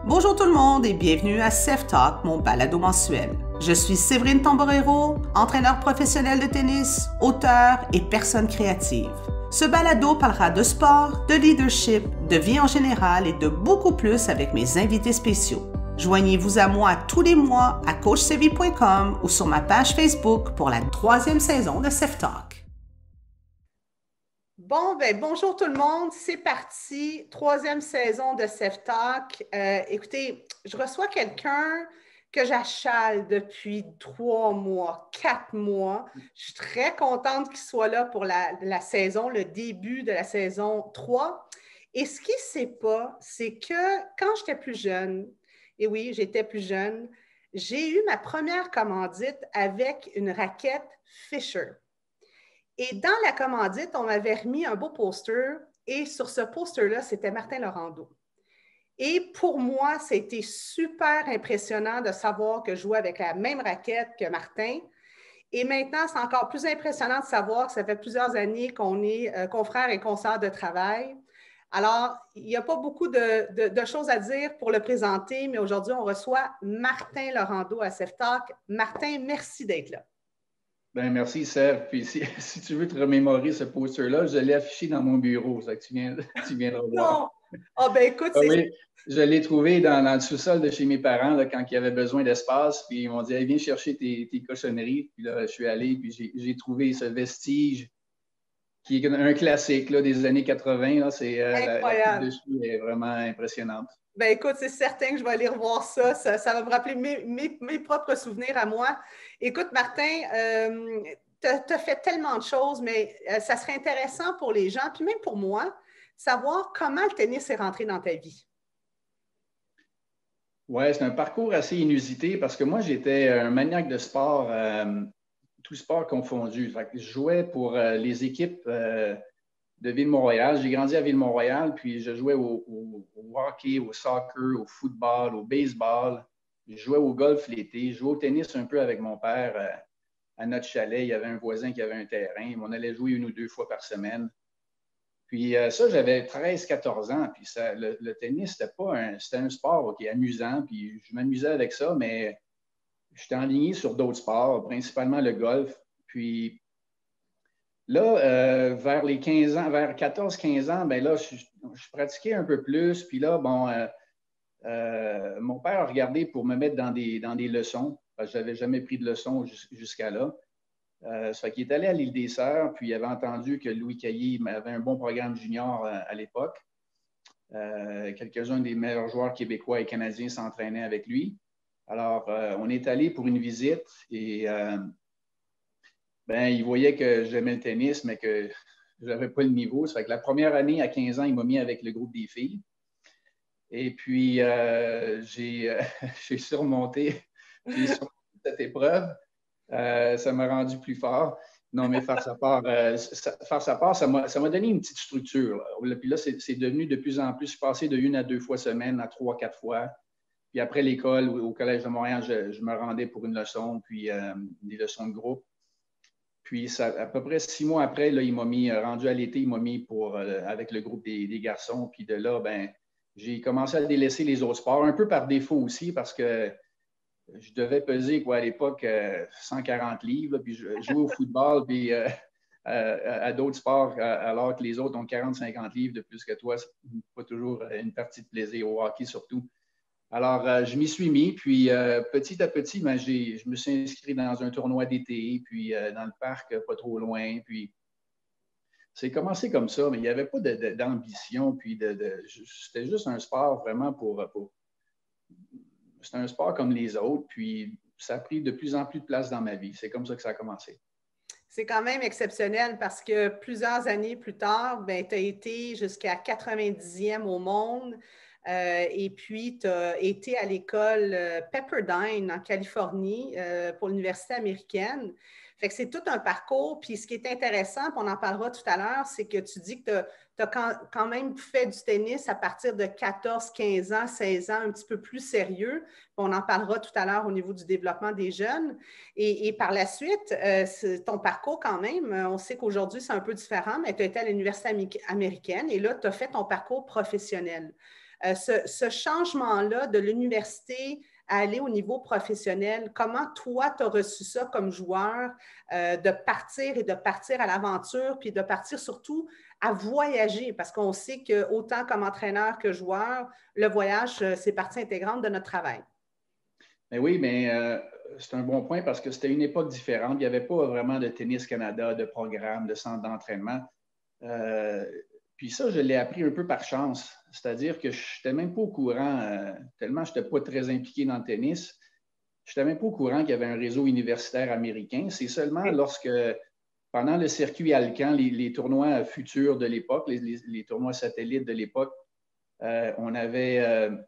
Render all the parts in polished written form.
Bonjour tout le monde et bienvenue à Sef Talk, mon balado mensuel. Je suis Séverine Tamborero, entraîneur professionnel de tennis, auteur et personne créative. Ce balado parlera de sport, de leadership, de vie en général et de beaucoup plus avec mes invités spéciaux. Joignez-vous à moi tous les mois à coachsevi.com ou sur ma page Facebook pour la 3e saison de Sef Talk. Bonjour tout le monde, c'est parti, 3e saison de Sef Talk. Écoutez, je reçois quelqu'un que j'achale depuis 3 mois, 4 mois. Je suis très contente qu'il soit là pour la saison, le début de la saison 3. Et ce qu'il ne sait pas, c'est que quand j'étais plus jeune, et oui, j'étais plus jeune, j'ai eu ma première commandite avec une raquette Fisher. Et dans la commandite, on m'avait remis un beau poster et sur ce poster-là, c'était Martin Laurando. Et pour moi, c'était super impressionnant de savoir que je jouais avec la même raquette que Martin. Et maintenant, c'est encore plus impressionnant de savoir que ça fait plusieurs années qu'on est confrères et consoeurs de travail. Alors, il n'y a pas beaucoup de choses à dire pour le présenter, mais aujourd'hui, on reçoit Martin Laurando à Sef Talk. Martin, merci d'être là. Bien, merci, Serge. Puis si tu veux te remémorer ce poster-là, je l'ai affiché dans mon bureau. Ça que tu viens de le voir. Non! Ah, ben écoute, c'est... Oui, je l'ai trouvé dans le sous-sol de chez mes parents là, quand il y avait besoin d'espace. Puis ils m'ont dit hey, viens chercher tes cochonneries. Puis là, je suis allé, puis j'ai trouvé ce vestige qui est un classique là, des années 80. Là, c'est, la coupe de cheveux est vraiment impressionnante. Ben écoute, c'est certain que je vais aller revoir ça. Ça va me rappeler mes propres souvenirs à moi. Écoute, Martin, tu as fait tellement de choses, mais ça serait intéressant pour les gens, puis même pour moi, savoir comment le tennis est rentré dans ta vie. Oui, c'est un parcours assez inusité parce que moi, j'étais un maniaque de sport, tout sport confondu. Fait que je jouais pour les équipes de Ville-Mont-Royal. J'ai grandi à Ville-Mont-Royal, puis je jouais au hockey, au soccer, au football, au baseball. Je jouais au golf l'été. Je jouais au tennis un peu avec mon père à notre chalet. Il y avait un voisin qui avait un terrain. On allait jouer 1 ou 2 fois par semaine. Puis ça, j'avais 13-14 ans. Puis ça, le tennis, c'était un sport qui est amusant. Puis je m'amusais avec ça, mais j'étais enligné sur d'autres sports, principalement le golf. Puis là, vers les 15 ans, vers 14-15 ans, ben là, je pratiquais un peu plus. Puis là, bon, mon père a regardé pour me mettre dans des leçons. Parce que je n'avais jamais pris de leçons jusqu'à là. Ça fait qu'il est allé à l'Île des Sœurs, puis il avait entendu que Louis Caillé avait un bon programme junior à l'époque. Quelques-uns des meilleurs joueurs québécois et canadiens s'entraînaient avec lui. Alors, on est allé pour une visite et ben, il voyait que j'aimais le tennis, mais que je n'avais pas le niveau. Ça fait que la première année, à 15 ans, il m'a mis avec le groupe des filles. Et puis, j'ai surmonté cette épreuve. Ça m'a rendu plus fort. Non, mais faire sa part, ça m'a donné une petite structure. Là. Puis là, c'est devenu de plus en plus. Je suis passé de 1 à 2 fois semaine à 3-4 fois. Puis après l'école, au Collège de Montréal, je me rendais pour une leçon, puis des leçons de groupe. Puis ça, à peu près 6 mois après, là, il m'a mis, rendu à l'été, il m'a mis avec le groupe des garçons. Puis de là, ben, j'ai commencé à délaisser les autres sports, un peu par défaut aussi, parce que je devais peser à l'époque 140 livres, là, puis je jouais au football, puis à d'autres sports, alors que les autres ont 40-50 livres de plus que toi. C'est pas toujours une partie de plaisir, au hockey surtout. Alors, je m'y suis mis, puis petit à petit, ben, je me suis inscrit dans un tournoi d'été, puis dans le parc, pas trop loin, puis c'est commencé comme ça, mais il n'y avait pas d'ambition, puis c'était juste un sport vraiment c'était un sport comme les autres, puis ça a pris de plus en plus de place dans ma vie. C'est comme ça que ça a commencé. C'est quand même exceptionnel parce que plusieurs années plus tard, ben, tu as été jusqu'à 90e au monde. Et puis, tu as été à l'école Pepperdine en Californie pour l'université américaine. Fait que c'est tout un parcours. Puis ce qui est intéressant, puis on en parlera tout à l'heure, c'est que tu dis que tu as quand même fait du tennis à partir de 14, 15 ans, 16 ans, un petit peu plus sérieux. Puis on en parlera tout à l'heure au niveau du développement des jeunes. Et par la suite, ton parcours quand même, on sait qu'aujourd'hui, c'est un peu différent, mais tu as été à l'université américaine et là, tu as fait ton parcours professionnel. ce changement-là de l'université à aller au niveau professionnel, comment toi, tu as reçu ça comme joueur, de partir à l'aventure, puis de partir surtout à voyager, parce qu'on sait qu'autant comme entraîneur que joueur, le voyage, c'est partie intégrante de notre travail. Mais oui, mais c'est un bon point parce que c'était une époque différente. Il n'y avait pas vraiment de Tennis Canada, de programme, de centre d'entraînement. Puis ça, je l'ai appris un peu par chance. C'est-à-dire que je n'étais même pas au courant, tellement je n'étais pas très impliqué dans le tennis, je n'étais même pas au courant qu'il y avait un réseau universitaire américain. C'est seulement lorsque, pendant le circuit Alcan, les tournois futurs de l'époque, les tournois satellites de l'époque, on avait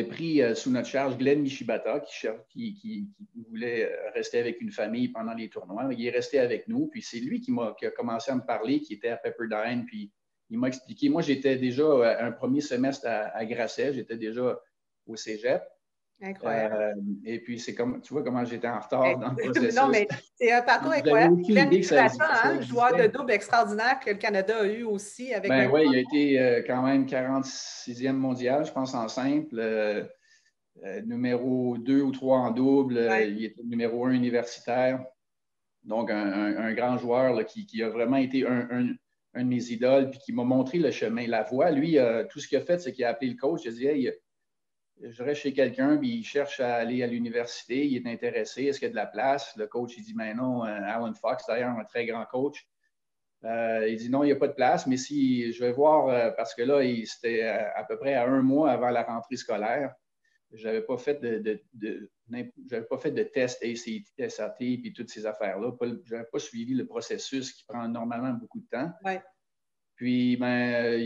pris sous notre charge Glenn Michibata, qui voulait rester avec une famille pendant les tournois. Il est resté avec nous, puis c'est lui qui a commencé à me parler, qui était à Pepperdine, puis il m'a expliqué. Moi, j'étais déjà un premier semestre à Grasset, j'étais déjà au cégep. Incroyable. Et puis, c'est comme, tu vois comment j'étais en retard dans le processus. Non, mais c'est un parcours J'avais incroyable. aucune Glenn idée que ça Michibata, joueur de existait. double extraordinaire que le Canada a eu aussi avec Ben oui, il a été quand même 46e mondial, je pense, en simple. Numéro 2 ou 3 en double. Il était numéro 1 universitaire. Donc, un grand joueur là, qui a vraiment été un de mes idoles puis qui m'a montré le chemin, la voie. Lui, tout ce qu'il a fait, c'est qu'il a appelé le coach. Il a dit, hey, je reste chez quelqu'un, puis il cherche à aller à l'université. Il est intéressé. Est-ce qu'il y a de la place? Le coach, il dit, mais non, Alan Fox, d'ailleurs, un très grand coach. Il dit non, il n'y a pas de place, mais si je vais voir, parce que là, c'était à peu près à 1 mois avant la rentrée scolaire. Je n'avais pas fait j'avais pas fait de test ACT, SAT et toutes ces affaires-là. Je n'avais pas suivi le processus qui prend normalement beaucoup de temps. Ouais. Puis, il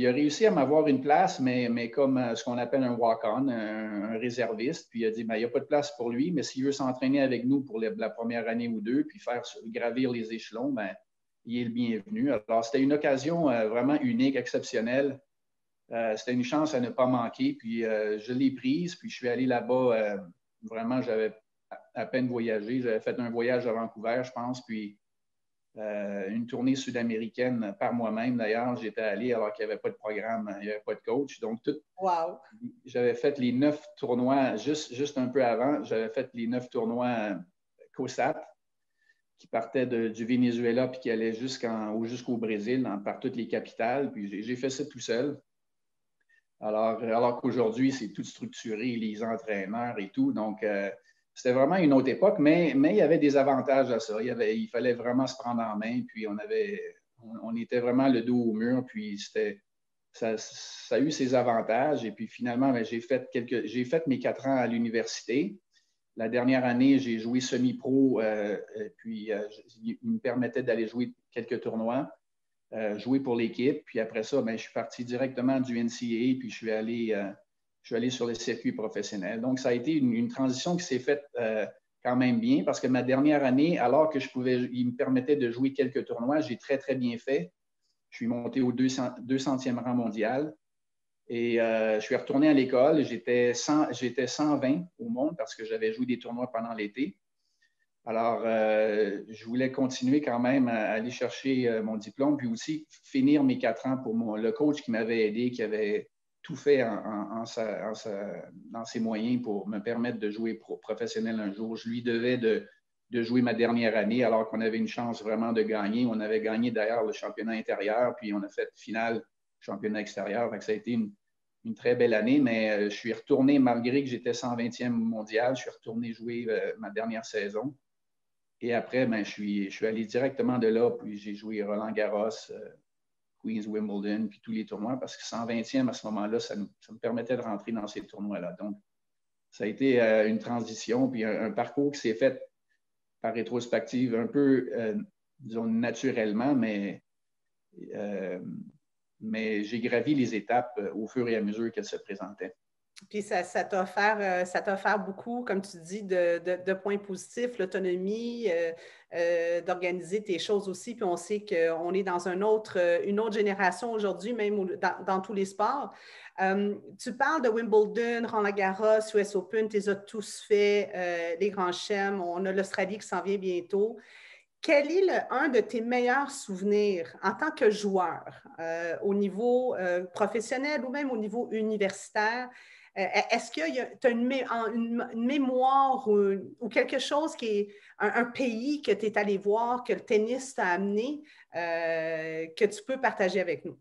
a réussi à m'avoir une place, mais comme ce qu'on appelle un walk-on, un réserviste. Puis, il a dit, il n'y a pas de place pour lui, mais s'il veut s'entraîner avec nous pour la première année ou deux, puis faire gravir les échelons, il est le bienvenu. Alors, c'était une occasion vraiment unique, exceptionnelle. C'était une chance à ne pas manquer. Puis, je l'ai prise. Puis, je suis allé là-bas. Vraiment, j'avais à peine voyagé. J'avais fait un voyage à Vancouver, je pense. Puis, une tournée sud-américaine par moi-même. D'ailleurs, j'étais allé alors qu'il n'y avait pas de programme, il n'y avait pas de coach. Donc, j'avais fait les 9 tournois, juste un peu avant, j'avais fait les 9 tournois COSAT qui partaient du Venezuela puis qui allaient jusqu'au Brésil, par toutes les capitales. Puis, j'ai fait ça tout seul. Alors qu'aujourd'hui, c'est tout structuré, les entraîneurs et tout. Donc, c'était vraiment une autre époque, mais il y avait des avantages à ça. Il fallait vraiment se prendre en main, puis on était vraiment le dos au mur, puis ça a eu ses avantages. Et puis finalement, j'ai fait mes 4 ans à l'université. La dernière année, j'ai joué semi-pro, puis il me permettait d'aller jouer quelques tournois. Jouer pour l'équipe. Puis après ça, je suis parti directement du NCAA, puis je suis allé sur le circuit professionnel. Donc, ça a été une transition qui s'est faite quand même bien parce que ma dernière année, alors que il me permettait de jouer quelques tournois, j'ai très, très bien fait. Je suis monté au 200e rang mondial et je suis retourné à l'école. J'étais 120 au monde parce que j'avais joué des tournois pendant l'été. Alors, je voulais continuer quand même à aller chercher mon diplôme, puis aussi finir mes 4 ans pour le coach qui m'avait aidé, qui avait tout fait dans ses moyens pour me permettre de jouer professionnel un jour. Je lui devais de jouer ma dernière année alors qu'on avait une chance vraiment de gagner. On avait gagné d'ailleurs le championnat intérieur, puis on a fait finale championnat extérieur. Donc, ça a été une très belle année, mais je suis retourné, malgré que j'étais 120e mondial, je suis retourné jouer ma dernière saison. Et après, je suis allé directement de là, puis j'ai joué Roland Garros, Queens, Wimbledon, puis tous les tournois, parce que 120e à ce moment-là, ça me permettait de rentrer dans ces tournois-là. Donc, ça a été une transition, puis un parcours qui s'est fait par rétrospective un peu, disons, naturellement, mais j'ai gravi les étapes au fur et à mesure qu'elles se présentaient. Puis ça t'a offert beaucoup, comme tu dis, de points positifs, l'autonomie, d'organiser tes choses aussi. Puis on sait qu'on est dans une autre génération aujourd'hui, même dans tous les sports. Tu parles de Wimbledon, Roland-Garros, US Open, tu les as tous faits, les grands chelems. On a l'Australie qui s'en vient bientôt. quel est un de tes meilleurs souvenirs en tant que joueur au niveau professionnel ou même au niveau universitaire? Est-ce que tu as une mémoire ou quelque chose qui est un pays que tu es allé voir, que le tennis t'a amené, que tu peux partager avec nous?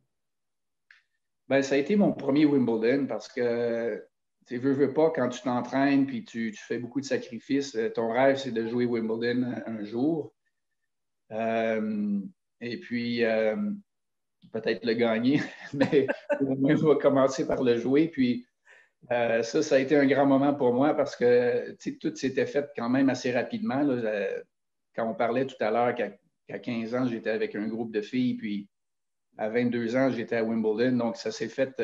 Ben, ça a été mon premier Wimbledon parce que tu veux pas, quand tu t'entraînes puis tu fais beaucoup de sacrifices, ton rêve, c'est de jouer Wimbledon un jour. Euh, et puis, peut-être le gagner, mais au moins, on va commencer par le jouer. Puis, ça a été un grand moment pour moi parce que tout s'était fait quand même assez rapidement. Là. Quand on parlait tout à l'heure qu'à 15 ans, j'étais avec un groupe de filles, puis à 22 ans, j'étais à Wimbledon. Donc, ça s'est fait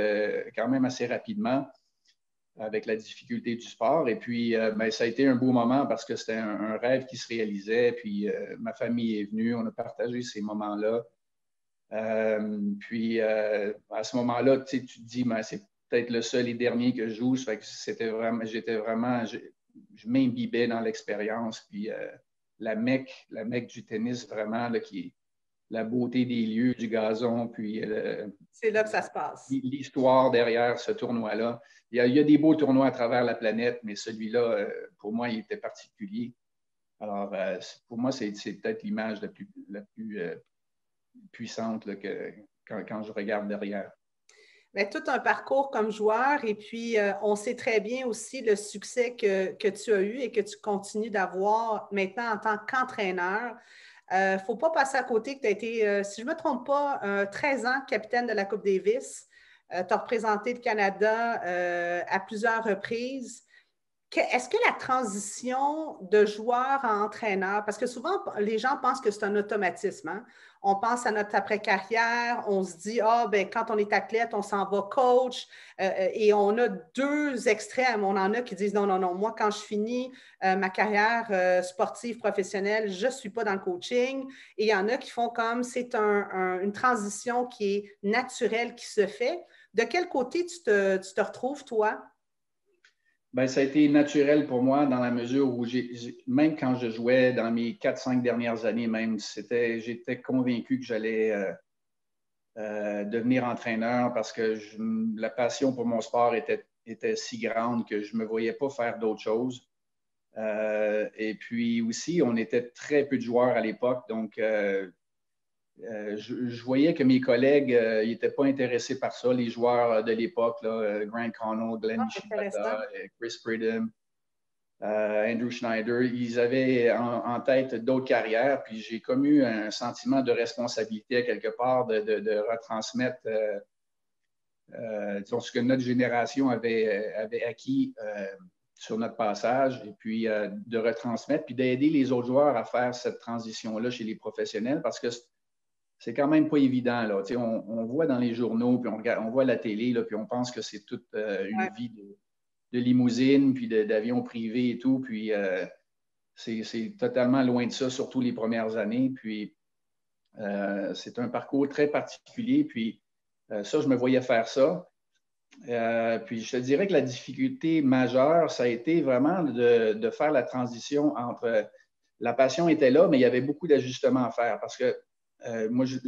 quand même assez rapidement avec la difficulté du sport. Et puis, ben, ça a été un beau moment parce que c'était un rêve qui se réalisait. Puis, ma famille est venue, on a partagé ces moments-là. Puis, à ce moment-là, tu te dis, ben, c'est peut-être le seul et dernier que je joue. Ça fait que je m'imbibais dans l'expérience. Puis, la mecque du tennis, vraiment, là, qui est la beauté des lieux, du gazon, puis c'est là que ça se passe. L'histoire derrière ce tournoi-là. Il y a des beaux tournois à travers la planète, mais celui-là, pour moi, il était particulier. Alors, pour moi, c'est peut-être l'image la plus puissante là, quand je regarde derrière. Mais tout un parcours comme joueur et puis on sait très bien aussi le succès que tu as eu et que tu continues d'avoir maintenant en tant qu'entraîneur. Il ne faut pas passer à côté que tu as été, si je ne me trompe pas, 13 ans capitaine de la Coupe Davis. Tu as représenté le Canada à plusieurs reprises. Est-ce que la transition de joueur à entraîneur, parce que souvent, les gens pensent que c'est un automatisme, hein? On pense à notre après-carrière, on se dit, ah, ben quand on est athlète, on s'en va coach, et on a deux extrêmes. On en a qui disent, non, non, non, moi, quand je finis ma carrière sportive professionnelle, je ne suis pas dans le coaching. Et il y en a qui font comme, c'est une transition qui est naturelle, qui se fait. De quel côté tu te retrouves, toi? Ben, ça a été naturel pour moi dans la mesure où, même quand je jouais dans mes 4-5 dernières années, même, j'étais convaincu que j'allais devenir entraîneur parce que la passion pour mon sport était si grande que je ne me voyais pas faire d'autres choses. Et puis aussi, on était très peu de joueurs à l'époque, donc je voyais que mes collègues n'étaient pas intéressés par ça, les joueurs de l'époque, Grant Connell, Glenn Nishibata, Chris Pridham, Andrew Schneider, ils avaient en tête d'autres carrières, puis j'ai comme eu un sentiment de responsabilité à quelque part de retransmettre ce que notre génération avait acquis sur notre passage, et puis de retransmettre, puis d'aider les autres joueurs à faire cette transition-là chez les professionnels, parce que c'est quand même pas évident. Là. On voit dans les journaux, puis on voit la télé, là, puis on pense que c'est toute une vie de limousine, puis d'avion privé et tout. Puis c'est totalement loin de ça, surtout les premières années. Puis c'est un parcours très particulier. Puis ça, je me voyais faire ça. Puis je te dirais que la difficulté majeure, ça a été vraiment de faire la transition entre la passion était là, mais il y avait beaucoup d'ajustements à faire parce que moi, je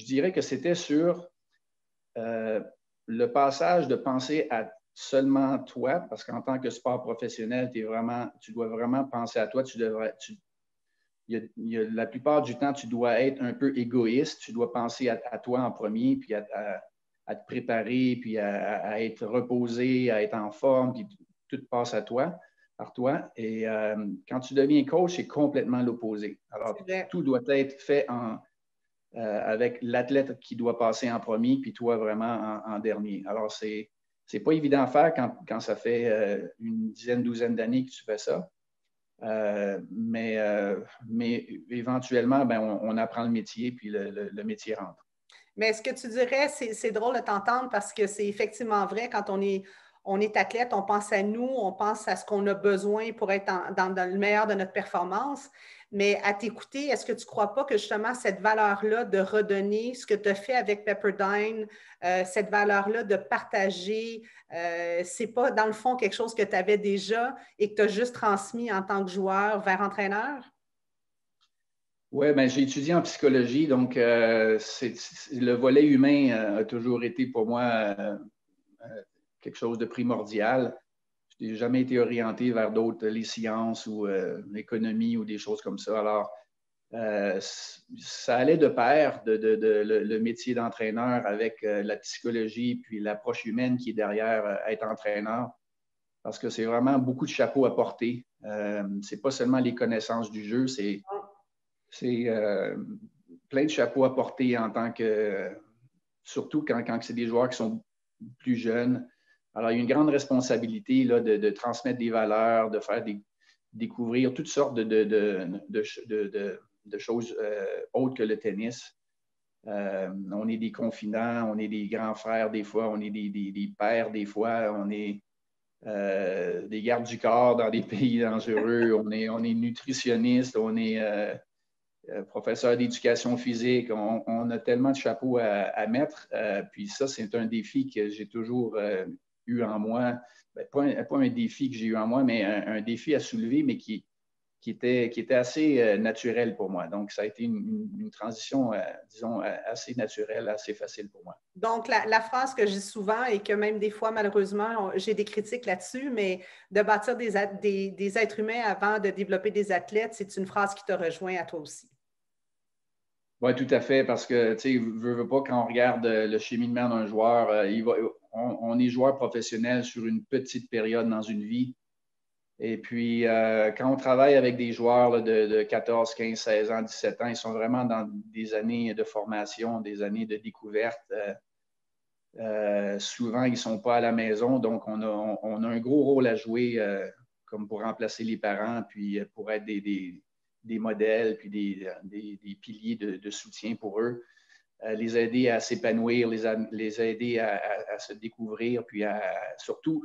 dirais que c'était sur le passage de penser à seulement toi, parce qu'en tant que sport professionnel, tu dois vraiment penser à toi. La plupart du temps, tu dois être un peu égoïste. Tu dois penser à toi en premier, puis à te préparer, puis à être reposé, à être en forme, puis tout passe par toi. Et quand tu deviens coach, c'est complètement l'opposé. Alors, tout doit être fait avec l'athlète qui doit passer en premier, puis toi vraiment en dernier. Alors, c'est pas évident à faire quand ça fait une dizaine, douzaine d'années que tu fais ça. Mais éventuellement, ben, on apprend le métier, puis le métier rentre. Mais est-ce que tu dirais, c'est drôle de t'entendre parce que c'est effectivement vrai, quand on est athlète, on pense à nous, on pense à ce qu'on a besoin pour être dans le meilleur de notre performance. Mais à t'écouter, est-ce que tu ne crois pas que justement cette valeur-là de redonner ce que tu as fait avec Pepperdine, cette valeur-là de partager, c'est pas dans le fond quelque chose que tu avais déjà et que tu as juste transmis en tant que joueur vers entraîneur? Oui, ben, j'ai étudié en psychologie, donc le volet humain a toujours été pour moi quelque chose de primordial. Je n'ai jamais été orienté vers d'autres, les sciences ou l'économie ou des choses comme ça. Alors, ça allait de pair, le métier d'entraîneur avec la psychologie puis l'approche humaine qui est derrière être entraîneur, parce que c'est vraiment beaucoup de chapeaux à porter. C'est pas seulement les connaissances du jeu, c'est plein de chapeaux à porter en tant que, surtout quand c'est des joueurs qui sont plus jeunes. Alors, il y a une grande responsabilité là, de transmettre des valeurs, de faire découvrir toutes sortes de choses autres que le tennis. On est des confidents, on est des grands frères des fois, on est des pères des fois, on est des gardes du corps dans des pays dangereux, on est nutritionniste, on est professeur d'éducation physique, on a tellement de chapeaux à mettre. Puis ça, c'est un défi que j'ai toujours eu en moi. Ben, pas un défi que j'ai eu en moi, mais un défi à soulever, mais qui était assez naturel pour moi. Donc, ça a été une transition, disons, assez naturelle, assez facile pour moi. Donc, la phrase que je dis souvent et que même des fois, malheureusement, j'ai des critiques là-dessus, mais de bâtir des êtres humains avant de développer des athlètes, c'est une phrase qui te rejoint à toi aussi. Oui, tout à fait, parce que, tu sais, veux pas, quand on regarde le cheminement d'un joueur, on est joueur professionnel sur une petite période dans une vie. Et puis, quand on travaille avec des joueurs là, de 14, 15, 16 ans, 17 ans, ils sont vraiment dans des années de formation, des années de découverte. Souvent, ils ne sont pas à la maison, donc on a un gros rôle à jouer comme pour remplacer les parents, puis pour être des modèles, puis des piliers de soutien pour eux. Les aider à s'épanouir, les aider à se découvrir, puis à surtout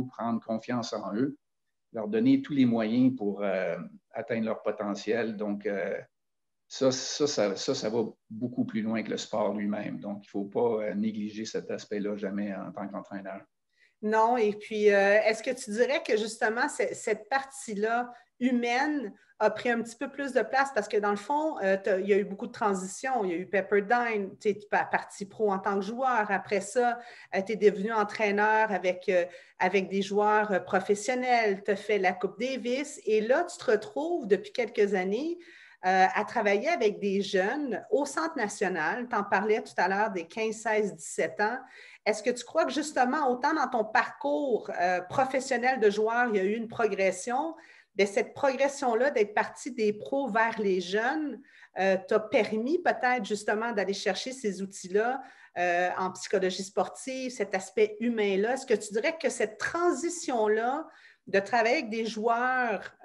prendre confiance en eux, leur donner tous les moyens pour atteindre leur potentiel. Donc, ça va beaucoup plus loin que le sport lui-même. Donc, il ne faut pas négliger cet aspect-là jamais en tant qu'entraîneur. Non, et puis, est-ce que tu dirais que justement, cette partie-là humaine a pris un petit peu plus de place parce que dans le fond, il y a eu beaucoup de transitions. Il y a eu Pepperdine, tu es parti pro en tant que joueur. Après ça, tu es devenu entraîneur avec des joueurs professionnels. Tu as fait la Coupe Davis et là, tu te retrouves depuis quelques années à travailler avec des jeunes au Centre national. Tu en parlais tout à l'heure des 15, 16, 17 ans. Est-ce que tu crois que justement, autant dans ton parcours professionnel de joueur, il y a eu une progression, mais cette progression-là d'être parti des pros vers les jeunes t'a permis peut-être justement d'aller chercher ces outils-là en psychologie sportive, cet aspect humain-là. Est-ce que tu dirais que cette transition-là de travailler avec des joueurs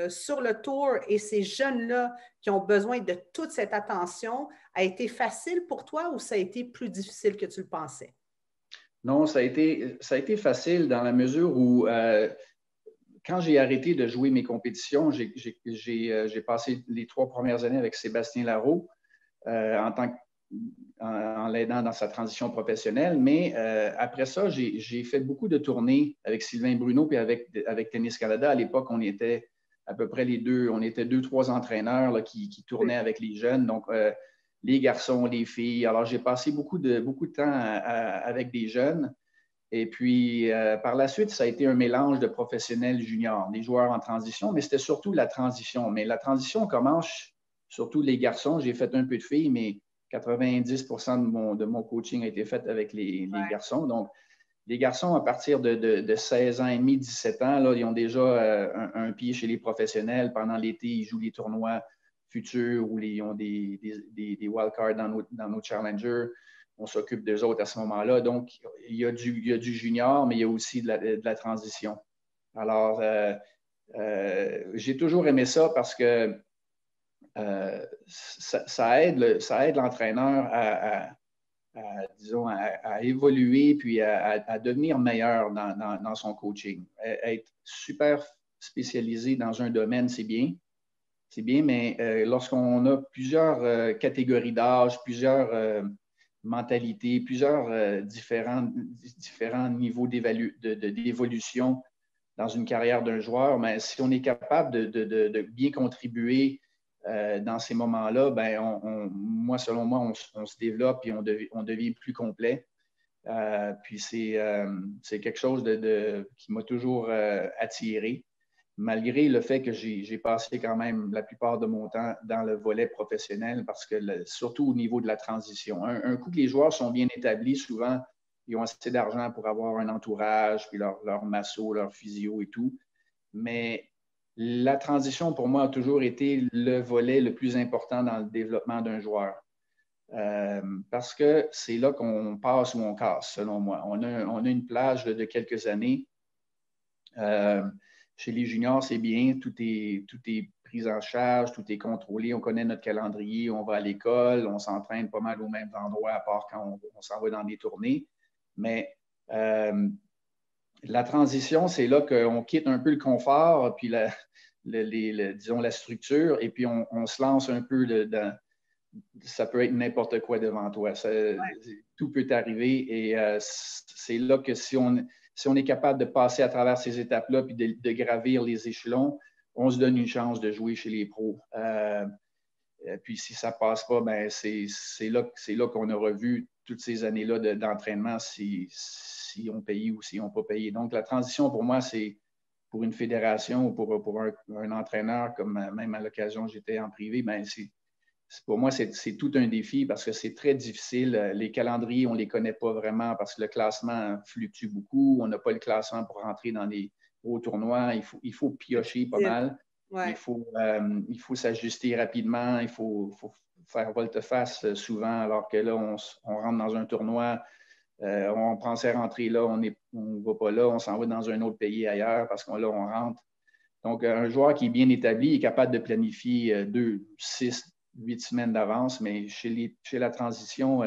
sur le tour et ces jeunes-là qui ont besoin de toute cette attention a été facile pour toi ou ça a été plus difficile que tu le pensais? Non, ça a été facile dans la mesure où quand j'ai arrêté de jouer mes compétitions, j'ai passé les 3 premières années avec Sébastien Larreau en l'aidant dans sa transition professionnelle. Mais après ça, j'ai fait beaucoup de tournées avec Sylvain Bruno et avec Tennis Canada. À l'époque, on était à peu près les deux, on était 2-3 entraîneurs là, qui tournaient avec les jeunes. Donc, les garçons, les filles. Alors, j'ai passé beaucoup de temps avec des jeunes. Et puis, par la suite, ça a été un mélange de professionnels juniors, des joueurs en transition, mais c'était surtout la transition. Mais la transition commence, surtout les garçons. J'ai fait un peu de filles, mais 90 de mon coaching a été fait avec les garçons. Donc, les garçons, à partir de 16 ans et demi, 17 ans, là, ils ont déjà un pied chez les professionnels. Pendant l'été, ils jouent les tournois futurs ou ils ont des wildcards dans nos challengers. On s'occupe d'eux autres à ce moment-là. Donc, il y a du junior, mais il y a aussi de la transition. Alors, j'ai toujours aimé ça parce que ça aide l'entraîneur disons, à évoluer puis à devenir meilleur dans son coaching. Être super spécialisé dans un domaine, c'est bien. C'est bien, mais lorsqu'on a plusieurs catégories d'âge, plusieurs mentalités, plusieurs différents niveaux d'évolution dans une carrière d'un joueur, mais si on est capable de bien contribuer dans ces moments-là, ben, moi, selon moi, on se développe et on devient plus complet. Puis c'est quelque chose qui m'a toujours attiré, malgré le fait que j'ai passé quand même la plupart de mon temps dans le volet professionnel, parce que surtout au niveau de la transition. Un coup que les joueurs sont bien établis, souvent, ils ont assez d'argent pour avoir un entourage, puis leur masso, leur physio et tout. Mais la transition, pour moi, a toujours été le volet le plus important dans le développement d'un joueur. Parce que c'est là qu'on passe ou on casse, selon moi. On a une plage de quelques années. Chez les juniors, c'est bien, tout est pris en charge, tout est contrôlé, on connaît notre calendrier, on va à l'école, on s'entraîne pas mal aux mêmes endroits, à part quand on s'en va dans des tournées. Mais la transition, c'est là qu'on quitte un peu le confort, puis disons la structure, et puis on se lance un peu dans. Ça peut être n'importe quoi devant toi. Tout peut arriver et c'est là que si on est capable de passer à travers ces étapes-là puis de gravir les échelons, on se donne une chance de jouer chez les pros. Puis si ça ne passe pas, ben c'est là qu'on aura vu toutes ces années-là d'entraînement si on paye ou si on n'a pas payé. Donc, la transition, pour moi, c'est pour une fédération ou pour un entraîneur, comme même à l'occasion, j'étais en privé, ben pour moi, c'est tout un défi parce que c'est très difficile. Les calendriers, on ne les connaît pas vraiment parce que le classement fluctue beaucoup. On n'a pas le classement pour rentrer dans les gros tournois. Il faut piocher pas mal. Ouais. Il faut s'ajuster rapidement. Il faut faire volte-face souvent, alors que là, on rentre dans un tournoi. On pensait rentrer là, on ne va pas là. On s'en va dans un autre pays ailleurs parce qu'on là, on rentre. Donc, un joueur qui est bien établi est capable de planifier 2, 6, 8 semaines d'avance, mais chez la transition,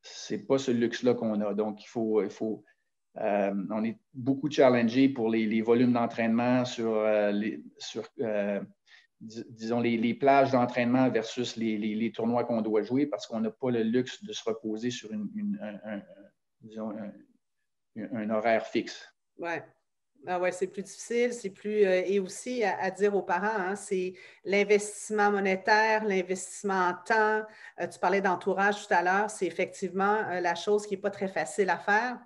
ce n'est pas ce luxe-là qu'on a. Donc, on est beaucoup challengé pour les volumes d'entraînement disons, les plages d'entraînement versus les tournois qu'on doit jouer parce qu'on n'a pas le luxe de se reposer sur un horaire fixe. Ouais. Ah ouais, c'est plus difficile, c'est plus. Et aussi à dire aux parents, hein, c'est l'investissement monétaire, l'investissement en temps. Tu parlais d'entourage tout à l'heure, c'est effectivement la chose qui n'est pas très facile à faire.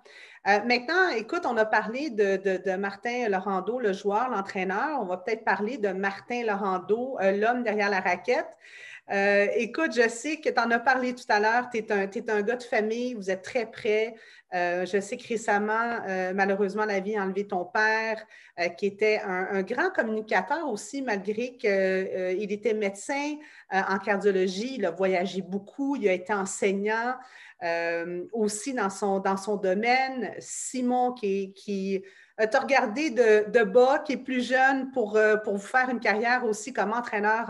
Maintenant, écoute, on a parlé de Martin Laurando, le joueur, l'entraîneur. On va peut-être parler de Martin Laurando, l'homme derrière la raquette. Écoute, je sais que tu en as parlé tout à l'heure, tu es un gars de famille, vous êtes très près. Je sais que récemment, malheureusement, la vie a enlevé ton père, qui était un grand communicateur aussi, malgré qu'il était médecin en cardiologie. Il a voyagé beaucoup, il a été enseignant aussi dans son domaine. Simon, qui t'a regardé de bas, qui est plus jeune pour vous faire une carrière aussi comme entraîneur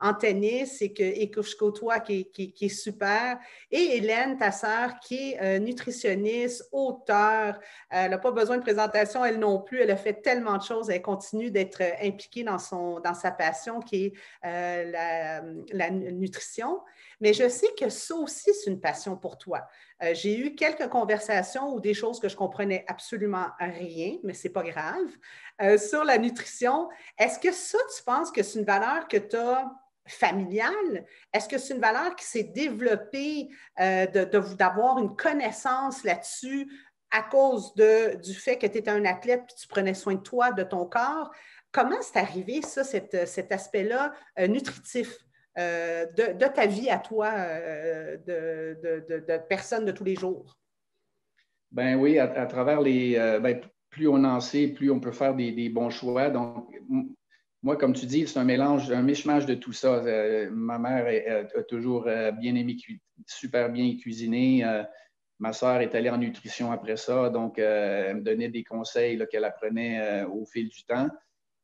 en tennis et que je côtoie qui est super. Et Hélène, ta sœur, qui est nutritionniste, auteure. Elle n'a pas besoin de présentation, elle non plus. Elle a fait tellement de choses. Elle continue d'être impliquée dans sa passion qui est la nutrition. Mais je sais que ça aussi, c'est une passion pour toi. J'ai eu quelques conversations ou des choses que je comprenais absolument rien, mais ce n'est pas grave, sur la nutrition. Est-ce que ça, tu penses que c'est une valeur que tu as familiale? Est-ce que c'est une valeur qui s'est développée d'avoir une connaissance là-dessus à cause du fait que tu étais un athlète et tu prenais soin de toi, de ton corps? Comment c'est arrivé, ça, cet aspect-là nutritif? De ta vie à toi, de personne de tous les jours? Ben oui, à travers plus on en sait, plus on peut faire des bons choix. Donc, moi, comme tu dis, c'est un mélange, un mishmash de tout ça. Ma mère a toujours bien aimé, super bien cuisiner. Ma sœur est allée en nutrition après ça, donc elle me donnait des conseils qu'elle apprenait au fil du temps.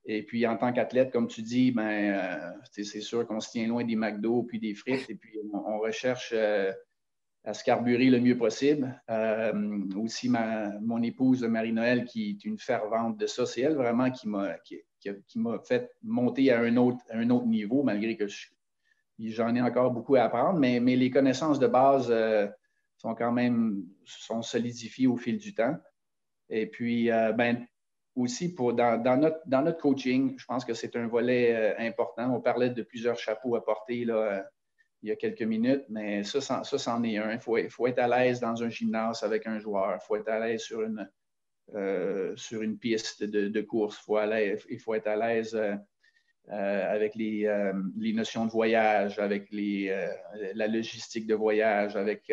Et puis, en tant qu'athlète, comme tu dis, c'est sûr qu'on se tient loin des McDo puis des frites, et puis on recherche à se carburer le mieux possible. Aussi, mon épouse, Marie-Noël, qui est une fervente de ça, c'est elle vraiment qui m'a fait monter à un autre niveau, malgré que j'en ai encore beaucoup à apprendre, mais les connaissances de base sont solidifiées au fil du temps. Et puis, aussi, dans notre coaching, je pense que c'est un volet important. On parlait de plusieurs chapeaux à porter là, il y a quelques minutes, mais ça, c'en est un. Il faut être à l'aise dans un gymnase avec un joueur. Il faut être à l'aise sur une piste de course. Il faut être à l'aise avec les notions de voyage, avec la logistique de voyage, avec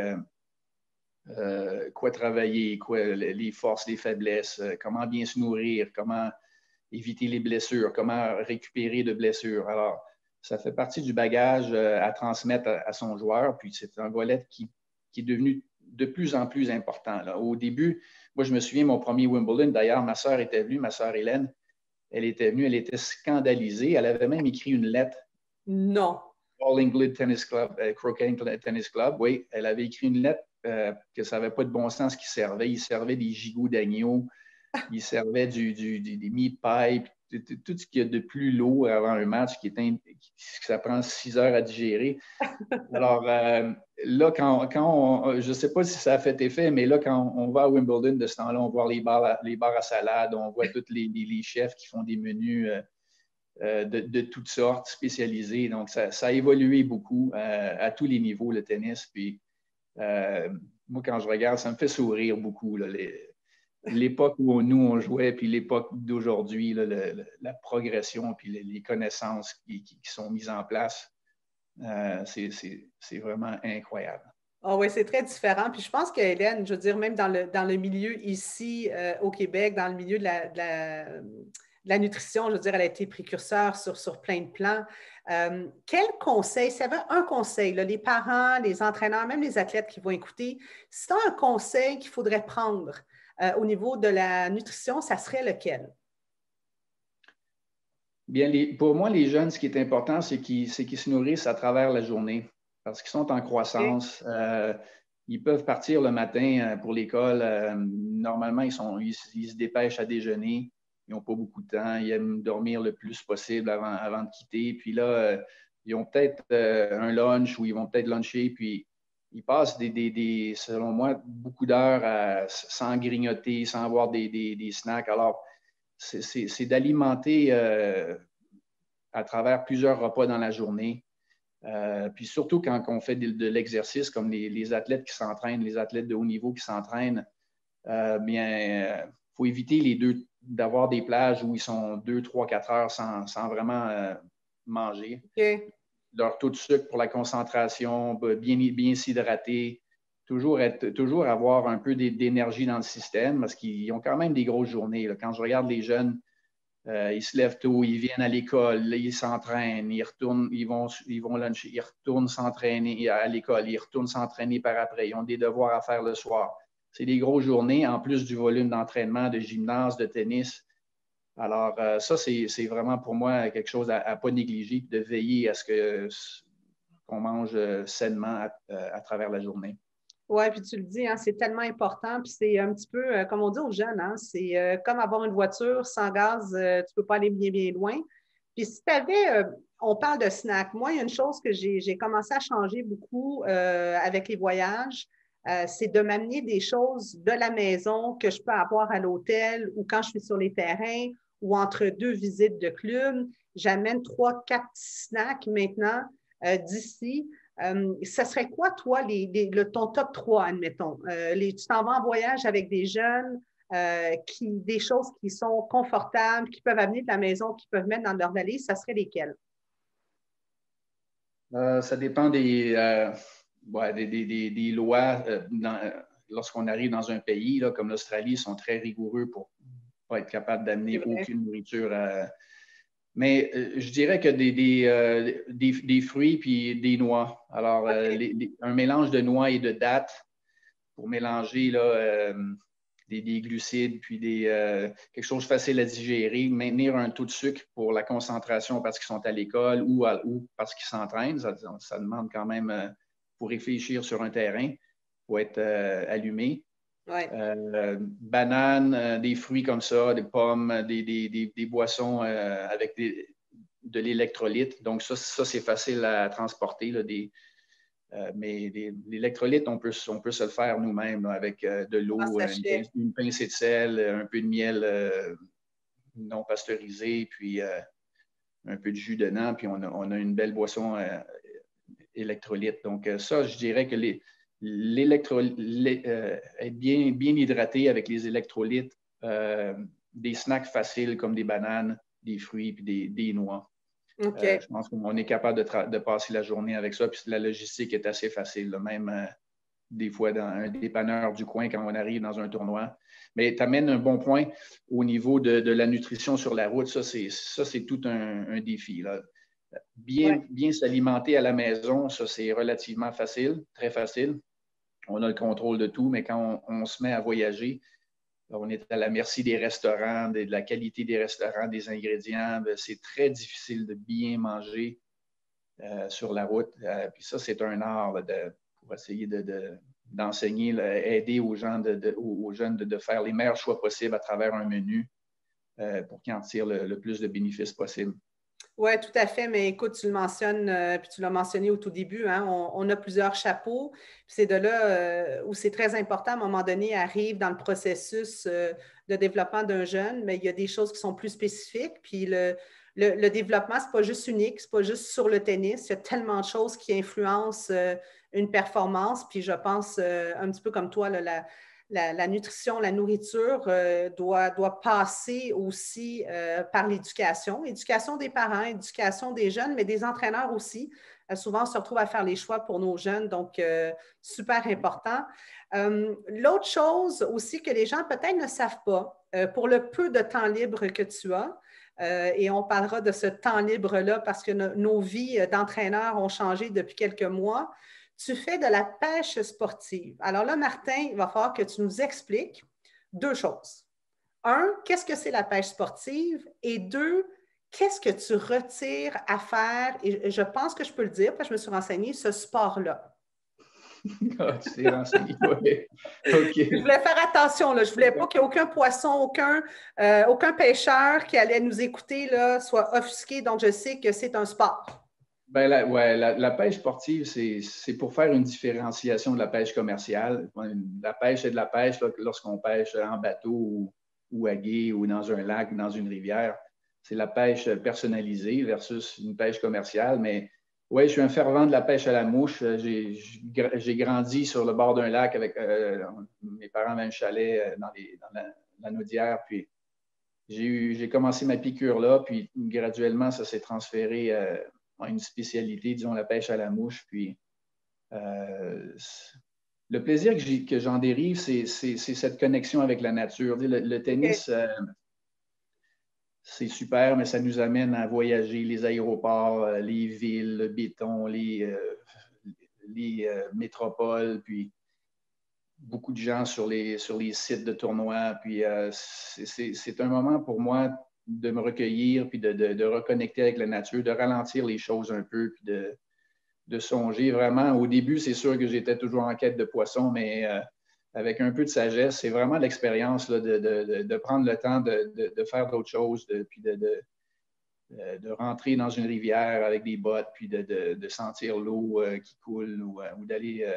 quoi travailler, les forces, les faiblesses, comment bien se nourrir, comment éviter les blessures, comment récupérer de blessures. Alors, ça fait partie du bagage à transmettre à son joueur, puis c'est un volet qui est devenu de plus en plus important. Là. Au début, moi, je me souviens, mon premier Wimbledon, d'ailleurs, ma sœur était venue, ma sœur Hélène, elle était venue, elle était scandalisée. Elle avait même écrit une lettre. Non. All England Tennis Club, Croquet Tennis Club, oui, elle avait écrit une lettre que ça n'avait pas de bon sens ce qui servait. Il servait des gigots d'agneau, il servait des meat pies, tout ce qu'il y a de plus lourd avant un match ça prend 6 heures à digérer. Alors, là, je ne sais pas si ça a fait effet, mais là, quand on va à Wimbledon de ce temps-là, on voit les bars à salade, on voit tous les chefs qui font des menus de toutes sortes, spécialisés. Donc, ça a évolué beaucoup à tous les niveaux, le tennis. Puis, moi, quand je regarde, ça me fait sourire beaucoup, là, l'époque où nous, on jouait, puis l'époque d'aujourd'hui, la progression, puis les connaissances qui sont mises en place. C'est vraiment incroyable. Ah oui, c'est très différent. Puis je pense que Hélène, je veux dire, même dans le milieu ici au Québec, dans le milieu de la nutrition, je veux dire, elle a été précurseur sur plein de plans. Quel conseil, s'il y avait un conseil, là, les parents, les entraîneurs, même les athlètes qui vont écouter, si tu as un conseil qu'il faudrait prendre au niveau de la nutrition, ça serait lequel? Bien, pour moi, les jeunes, ce qui est important, c'est qu'ils se nourrissent à travers la journée parce qu'ils sont en croissance. Ils peuvent partir le matin pour l'école. Normalement, ils se dépêchent à déjeuner. Ils n'ont pas beaucoup de temps. Ils aiment dormir le plus possible avant de quitter. Puis là, ils ont peut-être un lunch ou ils vont peut-être luncher. Puis ils passent, selon moi, beaucoup d'heures sans grignoter, sans avoir des snacks. Alors, c'est d'alimenter à travers plusieurs repas dans la journée. Puis surtout quand on fait de l'exercice, comme les athlètes qui s'entraînent, les athlètes de haut niveau qui s'entraînent, bien, il faut éviter d'avoir des plages où ils sont 2, 3, 4 heures sans vraiment manger. Okay. Leur taux de sucre pour la concentration, bien s'hydrater, toujours avoir un peu d'énergie dans le système parce qu'ils ont quand même des grosses journées. Là. Quand je regarde les jeunes, ils se lèvent tôt, ils viennent à l'école, là, ils s'entraînent, ils retournent, ils vont luncher, ils retournent s'entraîner à l'école, ils retournent s'entraîner par après, ils ont des devoirs à faire le soir. C'est des grosses journées, en plus du volume d'entraînement, de gymnase, de tennis. Alors, ça, c'est vraiment pour moi quelque chose à ne pas négliger, de veiller à ce qu'on mange sainement à travers la journée. Oui, puis tu le dis, hein, c'est tellement important. Puis c'est un petit peu, comme on dit aux jeunes, hein, c'est comme avoir une voiture sans gaz, tu ne peux pas aller bien, bien loin. Puis si tu avais, on parle de snack. Moi, il y a une chose que j'ai commencé à changer beaucoup avec les voyages, c'est de m'amener des choses de la maison que je peux avoir à l'hôtel ou quand je suis sur les terrains ou entre 2 visites de club. J'amène 3, 4 snacks maintenant d'ici. Ça serait quoi, toi, ton top 3, admettons? Tu t'en vas en voyage avec des jeunes, des choses qui sont confortables, qui peuvent amener de la maison, qui peuvent mettre dans leur valise, ça serait lesquelles? Ça dépend des lois. Lorsqu'on arrive dans un pays, là, comme l'Australie, ils sont très rigoureux pour ne pas être capable d'amener aucune nourriture. Mais je dirais que des fruits puis des noix. Alors, okay. Un mélange de noix et de dattes pour mélanger là, des glucides, puis quelque chose de facile à digérer, maintenir un taux de sucre pour la concentration parce qu'ils sont à l'école ou parce qu'ils s'entraînent. Ça demande quand même, pour réfléchir sur un terrain, pour être allumé. Ouais. Bananes, des fruits comme ça, des pommes, des boissons avec de l'électrolyte. Donc, ça c'est facile à transporter. Là, mais l'électrolyte, on peut se le faire nous-mêmes avec de l'eau, une pincée de sel, un peu de miel non pasteurisé, puis un peu de jus dedans, puis on a une belle boisson électrolyte. Donc, ça, je dirais que être bien hydraté avec les électrolytes, des snacks faciles comme des bananes, des fruits puis des noix. OK. Je pense qu'on est capable de passer la journée avec ça. Puis la logistique est assez facile, là, même des fois dans un dépanneur du coin quand on arrive dans un tournoi. Mais tu amènes un bon point au niveau de la nutrition sur la route. Ça, c'est tout un défi, là. Ouais. Bien s'alimenter à la maison, ça, c'est relativement facile, très facile. On a le contrôle de tout, mais quand on se met à voyager, on est à la merci des restaurants, de la qualité des restaurants, des ingrédients. C'est très difficile de bien manger sur la route. Puis ça, c'est un art là, pour essayer d'enseigner, aider aux gens, aux jeunes de faire les meilleurs choix possibles à travers un menu pour qu'ils en tirent le plus de bénéfices possible. Oui, tout à fait. Mais écoute, tu le mentionnes, puis tu l'as mentionné au tout début, hein, on a plusieurs chapeaux. C'est de là où c'est très important, à un moment donné, arrive dans le processus de développement d'un jeune, mais il y a des choses qui sont plus spécifiques. Puis le développement, ce n'est pas juste unique, ce n'est pas juste sur le tennis. Il y a tellement de choses qui influencent une performance. Puis je pense, un petit peu comme toi, là, la nutrition, la nourriture doit passer aussi par l'éducation. Éducation des parents, éducation des jeunes, mais des entraîneurs aussi. Souvent, on se retrouve à faire les choix pour nos jeunes, donc super important. L'autre chose aussi que les gens peut-être ne savent pas, pour le peu de temps libre que tu as, et on parlera de ce temps libre-là parce que nos vies d'entraîneurs ont changé depuis quelques mois. Tu fais de la pêche sportive. Alors là, Martin, il va falloir que tu nous expliques deux choses. Un, qu'est-ce que c'est la pêche sportive? Et deux, qu'est-ce que tu retires à faire? Et je pense que je peux le dire parce que je me suis renseignée, ce sport-là. Ah, tu t'es renseigné, oui. OK. Je voulais faire attention, là. Je ne voulais pas qu'il n'y ait aucun poisson, aucun pêcheur qui allait nous écouter là, soit offusqué. Donc, je sais que c'est un sport. Ben, la pêche sportive, c'est pour faire une différenciation de la pêche commerciale. La pêche, c'est de la pêche là, lorsqu'on pêche en bateau ou à gué ou dans un lac ou dans une rivière. C'est la pêche personnalisée versus une pêche commerciale. Mais oui, je suis un fervent de la pêche à la mouche. J'ai grandi sur le bord d'un lac avec mes parents avaient un chalet dans la Naudière. Puis j'ai commencé ma piqûre là, puis graduellement, ça s'est transféré à une spécialité, disons la pêche à la mouche. Puis le plaisir que j'en dérive, c'est cette connexion avec la nature. Le tennis, c'est super, mais ça nous amène à voyager, les aéroports, les villes, le béton, les métropoles, puis beaucoup de gens sur les sites de tournois. Puis c'est un moment pour moi de me recueillir, puis de reconnecter avec la nature, de ralentir les choses un peu, puis de songer vraiment. Au début, c'est sûr que j'étais toujours en quête de poissons, mais avec un peu de sagesse, c'est vraiment l'expérience de prendre le temps de faire d'autres choses, puis de rentrer dans une rivière avec des bottes, puis de sentir l'eau qui coule ou d'aller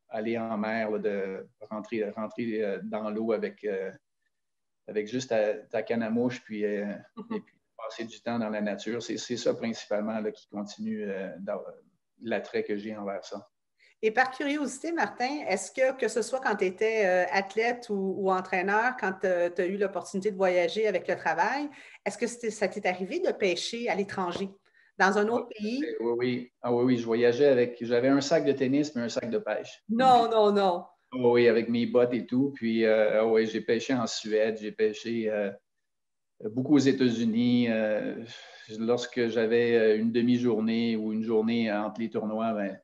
aller en mer, là, de rentrer dans l'eau avec juste ta canne à mouche, puis, et puis passer du temps dans la nature. C'est ça principalement là, qui continue dans l'attrait que j'ai envers ça. Et par curiosité, Martin, est-ce que ce soit quand tu étais athlète ou entraîneur, quand tu as eu l'opportunité de voyager avec le travail, est-ce que ça t'est arrivé de pêcher à l'étranger, dans un autre pays? Oui, oui. Ah, oui, oui, je voyageais j'avais un sac de tennis et un sac de pêche. Non, non, non. Oh, oui, avec mes bottes et tout. Puis, oui, j'ai pêché en Suède, j'ai pêché beaucoup aux États-Unis. Lorsque j'avais une demi-journée ou une journée entre les tournois, ben,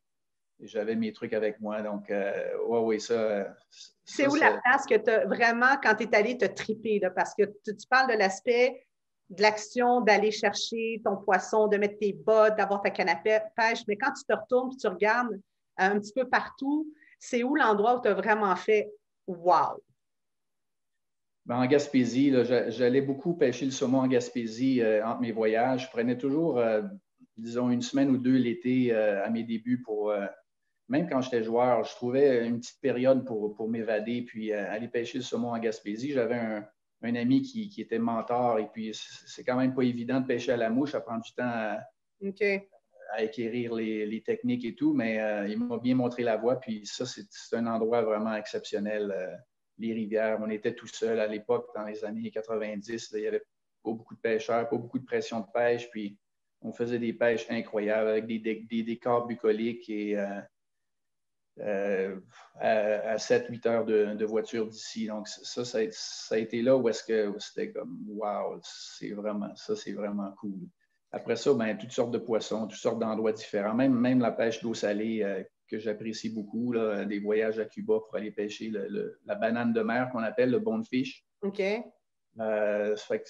j'avais mes trucs avec moi. Donc, oui, ça. C'est où la place que tu as vraiment, quand tu es allé te triper, là, parce que tu parles de l'aspect de l'action, d'aller chercher ton poisson, de mettre tes bottes, d'avoir ta canne à pêche, mais quand tu te retournes et tu regardes un petit peu partout, c'est où l'endroit où tu as vraiment fait « wow ». Ben, en Gaspésie, j'allais beaucoup pêcher le saumon en Gaspésie entre mes voyages. Je prenais toujours, disons, une semaine ou deux l'été à mes débuts pour, même quand j'étais joueur, je trouvais une petite période pour m'évader puis aller pêcher le saumon en Gaspésie. J'avais un ami qui était mentor. Et puis, c'est quand même pas évident de pêcher à la mouche. Ça prend du temps à acquérir les techniques et tout, mais il m'a bien montré la voie. Puis ça, c'est un endroit vraiment exceptionnel. Les rivières, on était tout seul à l'époque, dans les années 90. Là, il n'y avait pas beaucoup de pêcheurs, pas beaucoup de pression de pêche. Puis on faisait des pêches incroyables avec des décors bucoliques et à 7-8 heures de voiture d'ici. Donc, ça a été là où est-ce que c'était comme wow, c'est vraiment cool. Après ça, ben, toutes sortes de poissons, toutes sortes d'endroits différents, même la pêche d'eau salée que j'apprécie beaucoup, là, des voyages à Cuba pour aller pêcher la banane de mer qu'on appelle le bonefish. OK. Ça fait que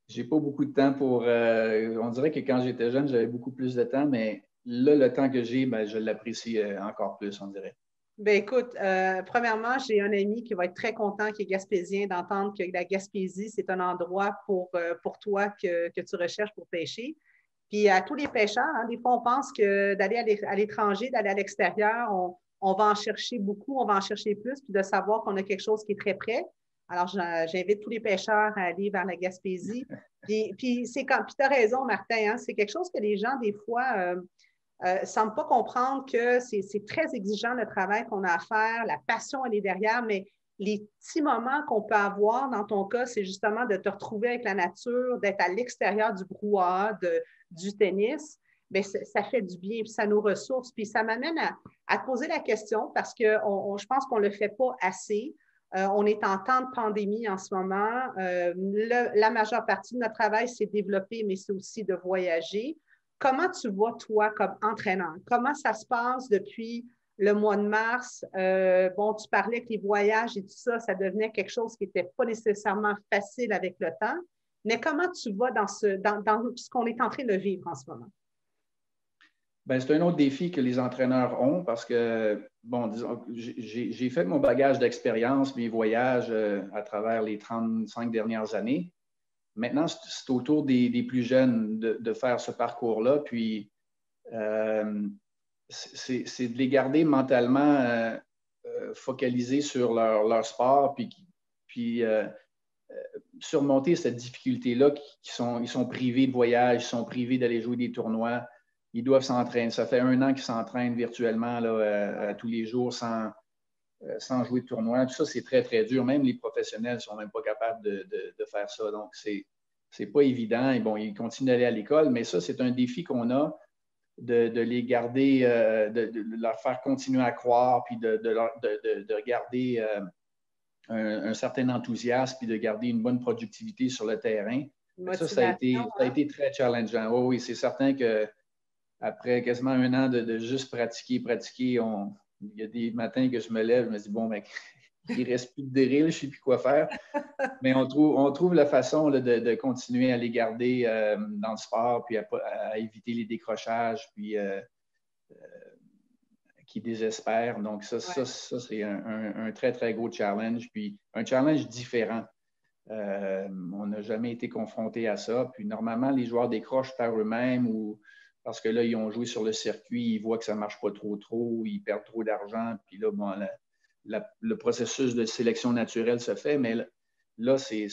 j'ai pas beaucoup de temps pour. On dirait que quand j'étais jeune, j'avais beaucoup plus de temps, mais là, le temps que j'ai, ben, je l'apprécie encore plus, on dirait. Ben écoute, premièrement, j'ai un ami qui va être très content, qui est gaspésien, d'entendre que la Gaspésie, c'est un endroit pour toi que tu recherches pour pêcher. Puis à tous les pêcheurs, hein, des fois, on pense que d'aller à l'étranger, d'aller à l'extérieur, on va en chercher beaucoup, on va en chercher plus, puis de savoir qu'on a quelque chose qui est très près. Alors, j'invite tous les pêcheurs à aller vers la Gaspésie. Puis tu as raison, Martin, hein, c'est quelque chose que les gens, des fois, ne semblent pas comprendre que c'est très exigeant le travail qu'on a à faire, la passion, elle est derrière, mais les petits moments qu'on peut avoir dans ton cas, c'est justement de te retrouver avec la nature, d'être à l'extérieur du brouhaha, du tennis. Bien, ça fait du bien, puis ça nous ressource. Puis ça m'amène à te poser la question parce que je pense qu'on ne le fait pas assez. On est en temps de pandémie en ce moment. La majeure partie de notre travail, c'est développer, mais c'est aussi de voyager. Comment tu vois, toi, comme entraîneur? Comment ça se passe depuis le mois de mars? Bon, tu parlais que les voyages et tout ça, ça devenait quelque chose qui n'était pas nécessairement facile avec le temps. Mais comment tu vas dans ce qu'on est en train de vivre en ce moment? Ben, c'est un autre défi que les entraîneurs ont parce que, bon, disons, j'ai fait mon bagage d'expérience, mes voyages à travers les 35 dernières années. Maintenant, c'est au tour des plus jeunes de faire ce parcours-là. Puis, c'est de les garder mentalement focalisés sur leur sport, puis surmonter cette difficulté-là ils sont privés de voyage, ils sont privés d'aller jouer des tournois. Ils doivent s'entraîner. Ça fait 1 an qu'ils s'entraînent virtuellement là, tous les jours sans jouer de tournoi. Tout ça, c'est très, très dur. Même les professionnels ne sont même pas capables de faire ça. Donc, c'est pas évident. Et bon, ils continuent d'aller à l'école, mais ça, c'est un défi qu'on a de les garder, de leur faire continuer à croire, puis de garder un certain enthousiasme, puis de garder une bonne productivité sur le terrain. Ça a été très challengeant. Oh, oui, c'est certain qu'après quasiment 1 an de juste pratiquer, il y a des matins que je me lève, je me dis, bon, mec, il ne reste plus de drill, je ne sais plus quoi faire. Mais on trouve la façon là, de continuer à les garder dans le sport, puis à éviter les décrochages, puis qui désespèrent. Donc, ça c'est un très, très gros challenge, puis un challenge différent. On n'a jamais été confronté à ça. Puis normalement, les joueurs décrochent par eux-mêmes ou parce que là, ils ont joué sur le circuit, ils voient que ça ne marche pas trop, ils perdent trop d'argent. Puis là, bon, le processus de sélection naturelle se fait, mais là, c'est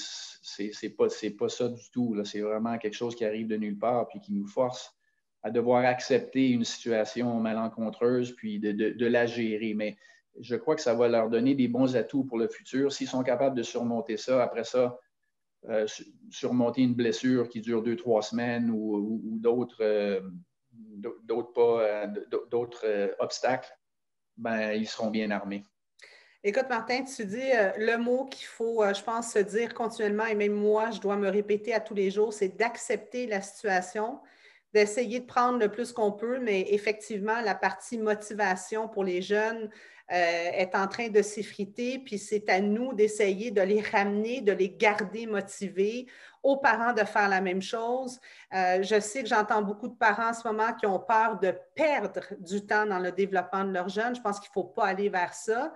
pas ça du tout. Là. C'est vraiment quelque chose qui arrive de nulle part puis qui nous force à devoir accepter une situation malencontreuse puis de la gérer. Mais je crois que ça va leur donner des bons atouts pour le futur. S'ils sont capables de surmonter ça, après ça, surmonter une blessure qui dure 2-3 semaines ou d'autres obstacles, ben, ils seront bien armés. Écoute, Martin, tu dis le mot qu'il faut, je pense, se dire continuellement, et même moi, je dois me répéter à tous les jours, c'est d'accepter la situation, d'essayer de prendre le plus qu'on peut, mais effectivement, la partie motivation pour les jeunes est en train de s'effriter, puis c'est à nous d'essayer de les ramener, de les garder motivés, aux parents de faire la même chose. Je sais que j'entends beaucoup de parents en ce moment qui ont peur de perdre du temps dans le développement de leurs jeunes. Je pense qu'il ne faut pas aller vers ça.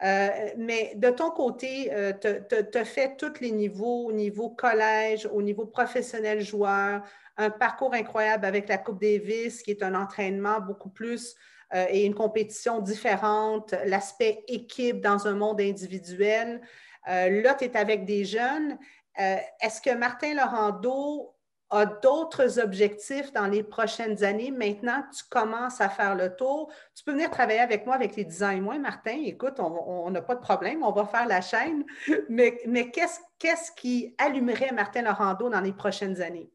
Mais de ton côté, tu as fait tous les niveaux, au niveau collège, au niveau professionnel joueur, un parcours incroyable avec la Coupe Davis, qui est un entraînement beaucoup plus et une compétition différente, l'aspect équipe dans un monde individuel. Là, tu es avec des jeunes. Est-ce que Martin Laurando a d'autres objectifs dans les prochaines années? Maintenant que tu commences à faire le tour, tu peux venir travailler avec moi avec les 10 ans et moins, Martin. Écoute, on n'a pas de problème, on va faire la chaîne. Mais qu'est-ce qui allumerait Martin Laurando dans les prochaines années?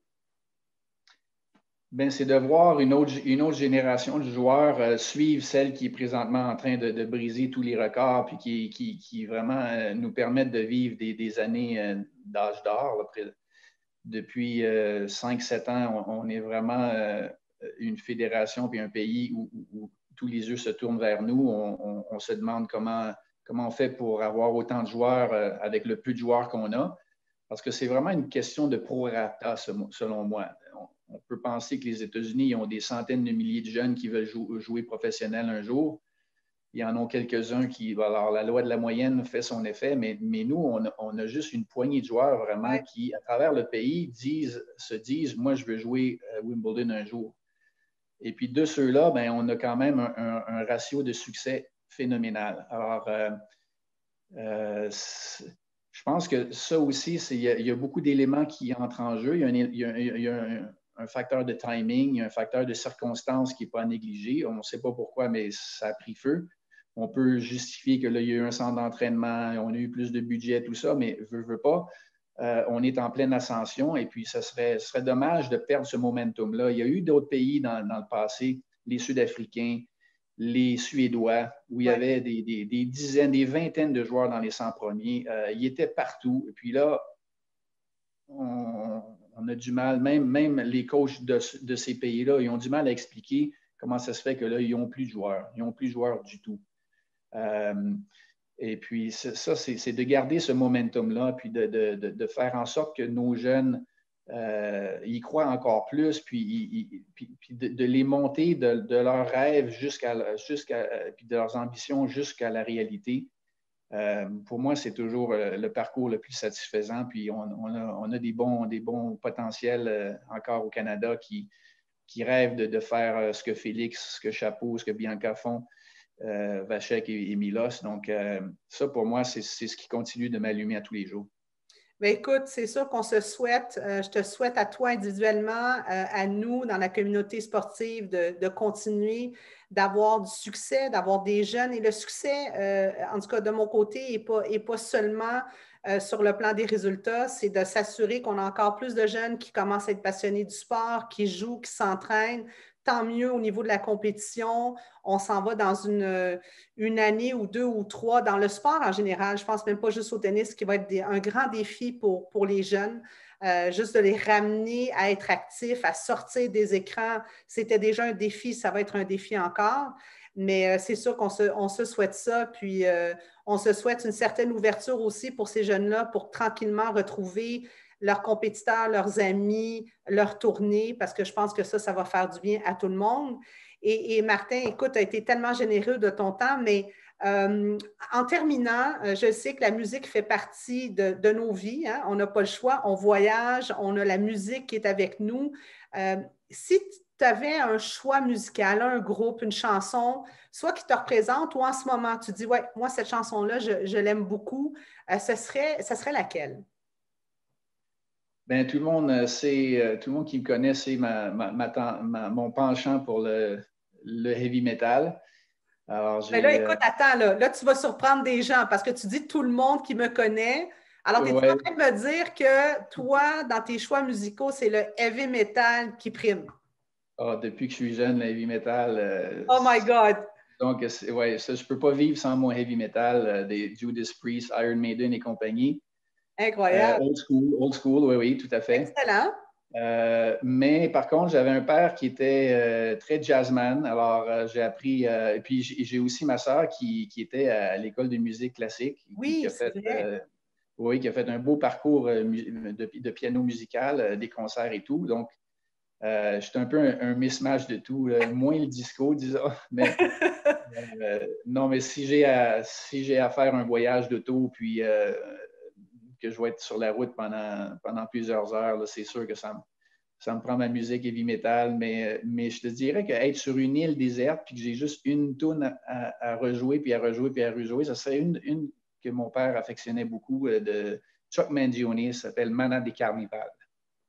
Bien, c'est de voir une autre génération de joueurs suivre celle qui est présentement en train de briser tous les records puis qui vraiment nous permettent de vivre des années d'âge d'or. Depuis 5-7 ans, on est vraiment une fédération puis un pays où tous les yeux se tournent vers nous. On se demande comment on fait pour avoir autant de joueurs avec le peu de joueurs qu'on a. Parce que c'est vraiment une question de prorata, selon moi. On peut penser que les États-Unis ont des centaines de milliers de jeunes qui veulent jouer professionnel un jour. Il y en a quelques-uns qui, alors la loi de la moyenne fait son effet, mais nous, on a juste une poignée de joueurs vraiment qui, à travers le pays, se disent, moi, je veux jouer à Wimbledon un jour. Et puis de ceux-là, bien, on a quand même un ratio de succès phénoménal. Alors, je pense que ça aussi, il y a beaucoup d'éléments qui entrent en jeu. Il y a un facteur de timing, il y a un facteur de circonstance qui n'est pas à négliger. On ne sait pas pourquoi, mais ça a pris feu. On peut justifier que là, il y a eu un centre d'entraînement, on a eu plus de budget, tout ça, mais veut pas. On est en pleine ascension et puis ce serait dommage de perdre ce momentum-là. Il y a eu d'autres pays dans le passé, les Sud-Africains, les Suédois, où il y avait des dizaines, des vingtaines de joueurs dans les 100 premiers. Ils étaient partout. Et puis là, on a du mal, même les coachs de ces pays-là, ils ont du mal à expliquer comment ça se fait que là, ils n'ont plus de joueurs. Ils n'ont plus de joueurs du tout. Et puis, ça, c'est de garder ce momentum-là, puis de faire en sorte que nos jeunes y croient encore plus, puis de les monter de leurs rêves puis de leurs ambitions jusqu'à la réalité. Pour moi, c'est toujours le parcours le plus satisfaisant. Puis on a des bons potentiels encore au Canada qui rêvent de faire ce que Félix, ce que Chapeau, ce que Bianca font, Vachek et Milos. Donc, ça, pour moi, c'est ce qui continue de m'allumer à tous les jours. Bien, écoute, c'est sûr qu'on se souhaite, je te souhaite à toi individuellement, à nous, dans la communauté sportive, de continuer d'avoir du succès, d'avoir des jeunes. Et le succès, en tout cas de mon côté, n'est pas seulement sur le plan des résultats, c'est de s'assurer qu'on a encore plus de jeunes qui commencent à être passionnés du sport, qui jouent, qui s'entraînent. Tant mieux au niveau de la compétition. On s'en va dans une année ou 2 ou 3 dans le sport en général. Je ne pense même pas juste au tennis, qui va être un grand défi pour les jeunes. Juste de les ramener à être actifs, à sortir des écrans. C'était déjà un défi, ça va être un défi encore. Mais c'est sûr qu'on se souhaite ça. Puis on se souhaite une certaine ouverture aussi pour ces jeunes-là pour tranquillement retrouver leurs compétiteurs, leurs amis, leur tournée, parce que je pense que ça va faire du bien à tout le monde. Et Martin, écoute, tu as été tellement généreux de ton temps, mais en terminant, je sais que la musique fait partie de nos vies. Hein? On n'a pas le choix, on voyage, on a la musique qui est avec nous. Si tu avais un choix musical, un groupe, une chanson, soit qui te représente ou en ce moment, tu dis, ouais, moi, cette chanson-là, je l'aime beaucoup, ça serait laquelle? Bien, tout le monde sait, tout le monde qui me connaît sait mon penchant pour le heavy metal. Alors, Mais là, écoute, attends, là, tu vas surprendre des gens parce que tu dis tout le monde qui me connaît. Alors, tu es en train de me dire que toi, dans tes choix musicaux, c'est le heavy metal qui prime. Depuis que je suis jeune, le heavy metal. Oh my God! Donc, ouais, ça, je ne peux pas vivre sans mon heavy metal, des Judas Priest, Iron Maiden et compagnie. Incroyable. Old school, oui, tout à fait. Excellent. Mais par contre, j'avais un père qui était très jazzman. Alors, j'ai appris. Et puis, j'ai aussi ma sœur qui était à l'école de musique classique. Oui, qui a c'est fait, vrai. oui, qui a fait un beau parcours de piano musical, des concerts et tout. Donc, j'étais un peu un mismatch de tout. Moins le disco, disons. Mais non, mais si j'ai à faire un voyage d'auto, puis que je vais être sur la route pendant plusieurs heures, c'est sûr que ça me prend ma musique heavy metal, mais je te dirais qu'être sur une île déserte puis que j'ai juste une toune à rejouer, puis à rejouer, puis à rejouer, ça serait une que mon père affectionnait beaucoup de Chuck Mangione, ça s'appelle Manant des Carnivals.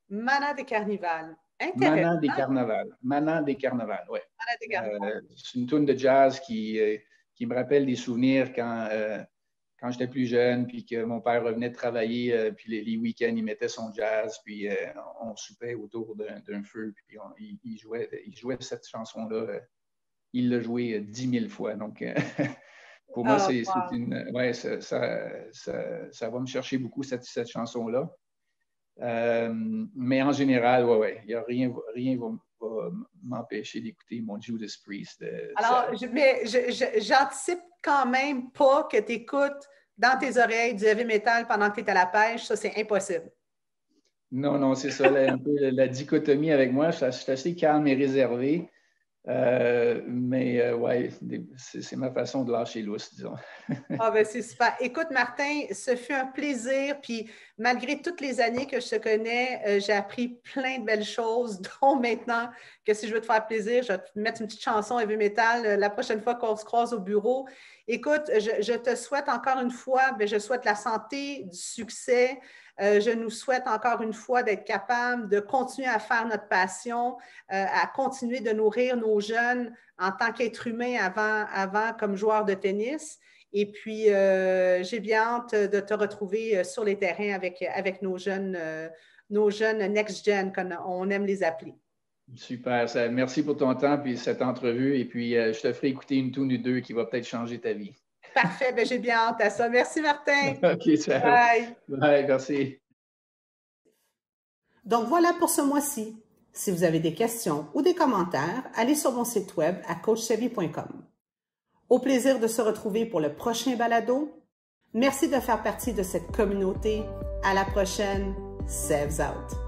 Manant des Carnivals. Intéressant. Manant des Carnivals. Manant des Carnivals, oui. Manant des Carnivals. C'est une toune de jazz qui me rappelle des souvenirs quand j'étais plus jeune, puis que mon père revenait de travailler, puis les week-ends, il mettait son jazz, puis on soupait autour d'un feu, puis il jouait cette chanson-là. Il l'a jouée 10 000 fois. Donc, pour moi, c'est une... Ouais, ça va me chercher beaucoup, cette chanson-là. Mais en général, ouais, il n'y a rien va m'empêcher d'écouter mon Judas Priest. Alors, j'anticipe quand même pas que tu écoutes dans tes oreilles du heavy metal pendant que tu es à la pêche. Ça, c'est impossible. Non, c'est ça, un peu la dichotomie avec moi. Je suis assez calme et réservé. Mais ouais, c'est ma façon de lâcher lousse, disons. Ah ben c'est super. Écoute, Martin, ce fut un plaisir. Puis malgré toutes les années que je te connais, j'ai appris plein de belles choses, dont maintenant que si je veux te faire plaisir, je vais te mettre une petite chanson heavy metal la prochaine fois qu'on se croise au bureau. Écoute, je te souhaite encore une fois, je souhaite la santé, du succès. Je nous souhaite encore une fois d'être capable de continuer à faire notre passion, à continuer de nourrir nos jeunes en tant qu'êtres humains avant comme joueurs de tennis. Et puis, j'ai bien hâte de te retrouver sur les terrains avec nos jeunes next-gen, comme on aime les appeler. Super. Merci pour ton temps et cette entrevue. Et puis, je te ferai écouter une tune ou deux qui va peut-être changer ta vie. Parfait. J'ai bien hâte à ça. Merci, Martin. OK, ciao. Bye. Bye, merci. Donc, voilà pour ce mois-ci. Si vous avez des questions ou des commentaires, allez sur mon site web à coachchevy.com. Au plaisir de se retrouver pour le prochain balado. Merci de faire partie de cette communauté. À la prochaine. Sevs out.